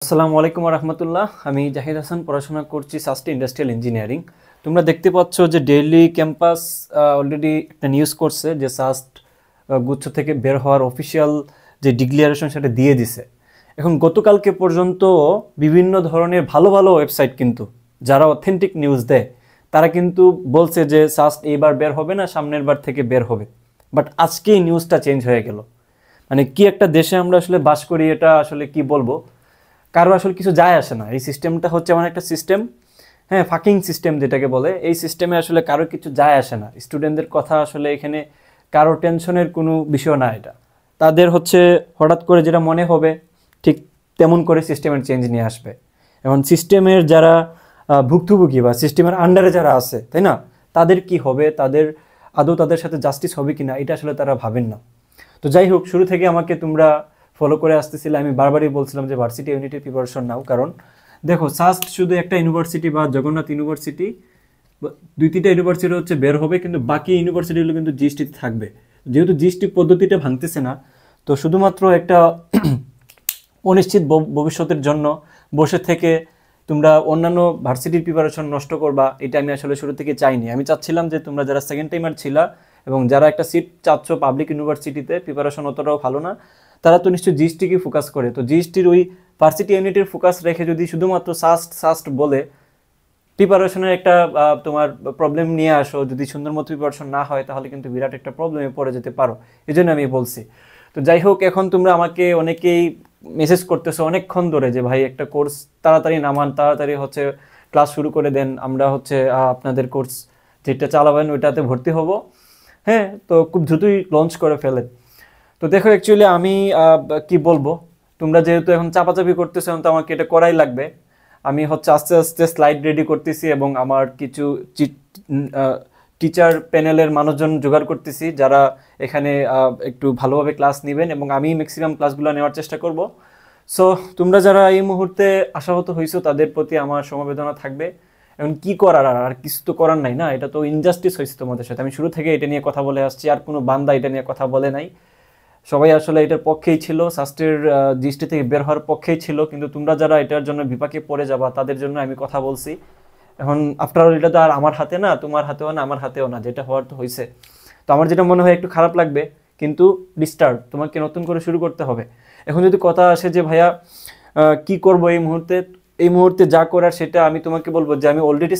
আসসালামু আলাইকুম রহমতুল্লাহ। আমি জাহিদ হাসান, পড়াশোনা করছি সাস্টে ইন্ডাস্ট্রিয়াল ইঞ্জিনিয়ারিং। তোমরা দেখতে পাচ্ছ যে ডেইলি ক্যাম্পাস অলরেডি একটা নিউজ করছে যে সাস্ট গুচ্ছ থেকে বের হওয়ার অফিসিয়াল যে ডিক্লারেশন সেটা দিয়ে দিছে। এখন গতকালকে পর্যন্ত বিভিন্ন ধরনের ভালো ভালো ওয়েবসাইট কিন্তু যারা অথেন্টিক নিউজ দেয় তারা কিন্তু বলছে যে সাস্ট এইবার বের হবে না, সামনের বার থেকে বের হবে। বাট আজকেই নিউজটা চেঞ্জ হয়ে গেল। মানে কি একটা দেশে আমরা আসলে বাস করি, এটা আসলে কি বলবো, কারো আসলে কিছু যায় আসে না। এই সিস্টেমটা হচ্ছে এমন একটা সিস্টেম, হ্যাঁ, ফাকিং সিস্টেম যেটাকে বলে, এই সিস্টেমে আসলে কারো কিছু যায় আসে না। স্টুডেন্টদের কথা আসলে এখানে কারো টেনশনের কোনো বিষয় না। এটা তাদের হচ্ছে হঠাৎ করে যেটা মনে হবে ঠিক তেমন করে সিস্টেমের চেঞ্জ নিয়ে আসবে। এখন সিস্টেমের যারা ভুক্তভোগী বা সিস্টেমের আন্ডারে যারা আছে, তাই না, তাদের কি হবে, তাদের আদৌ তাদের সাথে জাস্টিস হবে কি না, এটা আসলে তারা ভাবেন না। তো যাই হোক, শুরু থেকে আমাকে তোমরা ফলো করে আসতেছিলে, আমি বারবারই বলছিলাম যে ভার্সিটি ইউনিটির প্রিপারেশন নাও। কারণ দেখো, সাস্ট শুধু একটা ইউনিভার্সিটি বা জগন্নাথ ইউনিভার্সিটি, দুই তিনটা ইউনিভার্সিটি হচ্ছে বের হবে, কিন্তু বাকি ইউনিভার্সিটিগুলো কিন্তু জিএসটিতে থাকবে। যেহেতু জিএসটি পদ্ধতিটা ভাঙতেছে না, তো শুধুমাত্র একটা অনিশ্চিত ভবিষ্যতের জন্য বসে থেকে তোমরা অন্যান্য ভার্সিটির প্রিপারেশন নষ্ট করবা, এটা আমি আসলে শুরু থেকে চাইনি। আমি চাচ্ছিলাম যে তোমরা যারা সেকেন্ড টাইমার ছিলা এবং যারা একটা সিট চাচ্ছ পাবলিক ইউনিভার্সিটিতে, প্রিপারেশন অতটাও ভালো না, তারা তো নিশ্চয়ই জিএসটিকে ফোকাস করে। তো জিএসটির ওই ভার্সিটি ইউনিটের ফোকাস রেখে যদি শুধুমাত্র সাস্ট বলে প্রিপারেশনের একটা তোমার প্রবলেম নিয়ে আসো, যদি সুন্দর মতো প্রিপারেশন না হয় তাহলে কিন্তু বিরাট একটা প্রবলেমে পড়ে যেতে পারো। এই জন্য আমি বলছি। তো যাই হোক, এখন তোমরা আমাকে অনেকেই মেসেজ করতেছো অনেকক্ষণ ধরে যে ভাই একটা কোর্স তাড়াতাড়ি নামান, তাড়াতাড়ি হচ্ছে ক্লাস শুরু করে দেন, আমরা হচ্ছে আপনাদের কোর্স যেটা চালাবেন ওইটাতে ভর্তি হব। হ্যাঁ, তো খুব দ্রুতই লঞ্চ করে ফেলে। তো দেখো, অ্যাকচুয়ালি আমি কি বলবো, তোমরা যেহেতু এখন চাপাচাপি করতেছো, তো আমাকে এটা করাই লাগবে। আমি হচ্ছে আস্তে আস্তে স্লাইড রেডি করতেছি এবং আমার কিছু টিচার প্যানেলের মানুষজন জোগাড় করতেছি যারা এখানে একটু ভালোভাবে ক্লাস নেবেন, এবং আমি ম্যাক্সিমাম ক্লাসগুলো নেওয়ার চেষ্টা করব। সো তোমরা যারা এই মুহূর্তে আশাহত হয়েছো তাদের প্রতি আমার সমবেদনা থাকবে। এখন কি করার, আর কিছু তো করার নাই না, এটা তো ইনজাস্টিস হয়েছে তোমাদের সাথে। আমি শুরু থেকে এটা নিয়ে কথা বলে আসছি, আর কোনো বান্দা এটা নিয়ে কথা বলে নাই। সবাই আসলে এটার পক্ষেই ছিল, সাস্টের দৃষ্টি থেকে বের হওয়ার পক্ষেই ছিল, কিন্তু তোমরা যারা এটার জন্য বিপাকে পড়ে যাবা তাদের জন্য আমি কথা বলছি। এখন আফটার অল এটা তো আর আমার হাতে না, তোমার হাতেও না, আমার হাতেও না, যেটা হওয়ার তো হয়েছে। তো আমার যেটা মনে হয় একটু খারাপ লাগবে, কিন্তু রিস্টার্ট, তোমাকে নতুন করে শুরু করতে হবে। এখন যদি কথা আসে যে ভাইয়া কি করব এই মুহূর্তে, এই মুহূর্তে যা করার সেটা আমি তোমাকে বলবো যে আমি অলরেডি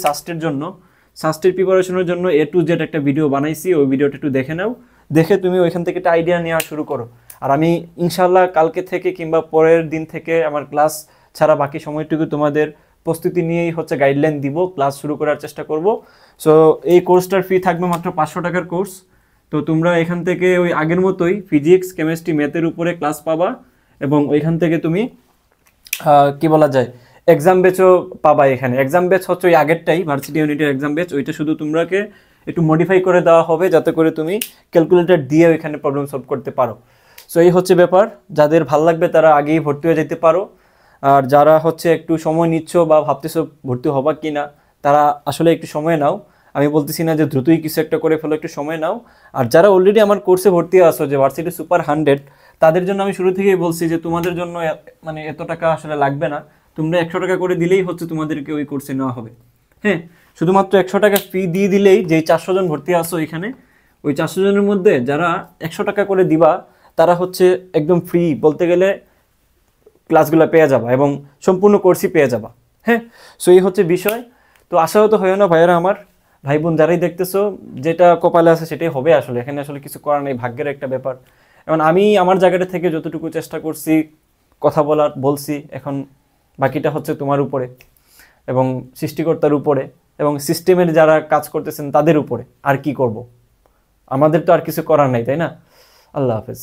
সাস্টের প্রিপারেশনের জন্য A to Z একটা ভিডিও বানাইছি, ওই ভিডিওটা একটু দেখে নাও, দেখে তুমি ওইখান থেকে একটা আইডিয়া নেওয়া শুরু করো। আর আমি ইনশাল্লাহ কালকে থেকে কিংবা পরের দিন থেকে আমার ক্লাস ছাড়া বাকি সময়টুকু তোমাদের প্রস্তুতি নিয়েই হচ্ছে গাইডলাইন দিব, ক্লাস শুরু করার চেষ্টা করব। সো এই কোর্সটার ফি থাকবে মাত্র 500 টাকার কোর্স। তো তোমরা এখান থেকে ওই আগের মতোই ফিজিক্স, কেমিস্ট্রি, ম্যাথের উপরে ক্লাস পাবা, এবং ওইখান থেকে তুমি কি বলা যায় এক্সাম ব্যাচও পাবা। এখানে এক্সাম ব্যাচ হচ্ছে ওই আগেরটাই, ভার্সিটি ইউনিটের এক্সাম ব্যাচ, ওইটা শুধু তোমরাকে একটু মডিফাই করে দেওয়া হবে যাতে করে তুমি ক্যালকুলেটর দিয়ে ওইখানে প্রবলেম সলভ করতে পারো। সো এই হচ্ছে ব্যাপার। যাদের ভাল লাগবে তারা আগেই ভর্তি হয়ে যেতে পারো, আর যারা হচ্ছে একটু সময় নিচ্ছ বা ভাবতেছো ভর্তি হবা কি না, তারা আসলে একটু সময় নাও। আমি বলতেছি না যে দ্রুতই কিছু একটা করে ফেলো, একটু সময় নাও। আর যারা অলরেডি আমার কোর্সে ভর্তি আসো যে ভার্সিটি সুপার 100, তাদের জন্য আমি শুরু থেকেই বলছি যে তোমাদের জন্য মানে এত টাকা আসলে লাগবে না, তোমরা 100 টাকা করে দিলেই হচ্ছে তোমাদেরকে ওই কোর্সে নেওয়া হবে। হ্যাঁ, শুধুমাত্র 100 টাকা ফি দিয়ে দিলেই, যেই 400 জন ভর্তি আসো এখানে, ওই 400 জনের মধ্যে যারা 100 টাকা করে দিবা তারা হচ্ছে একদম ফ্রি বলতে গেলে ক্লাসগুলো পেয়ে যাবা এবং সম্পূর্ণ কোর্সই পেয়ে যাবা। হ্যাঁ, সো এই হচ্ছে বিষয়। তো আশাহত হয়েও না ভাইয়েরা আমার, ভাই বোন যারাই দেখতেছো, যেটা কপালে আছে সেটাই হবে। আসলে এখানে আসলে কিছু করার নেই, ভাগ্যের একটা ব্যাপার। এখন আমি আমার জায়গাটা থেকে যতটুকু চেষ্টা করছি কথা বলার বলছি, এখন বাকিটা হচ্ছে তোমার উপরে এবং সৃষ্টিকর্তার উপরে এবং সিস্টেমের যারা কাজ করতেছেন তাদের উপরে। আর কি করব, আমাদের তো আর কিছু করার নাই, তাই না? আল্লাহ হাফেজ।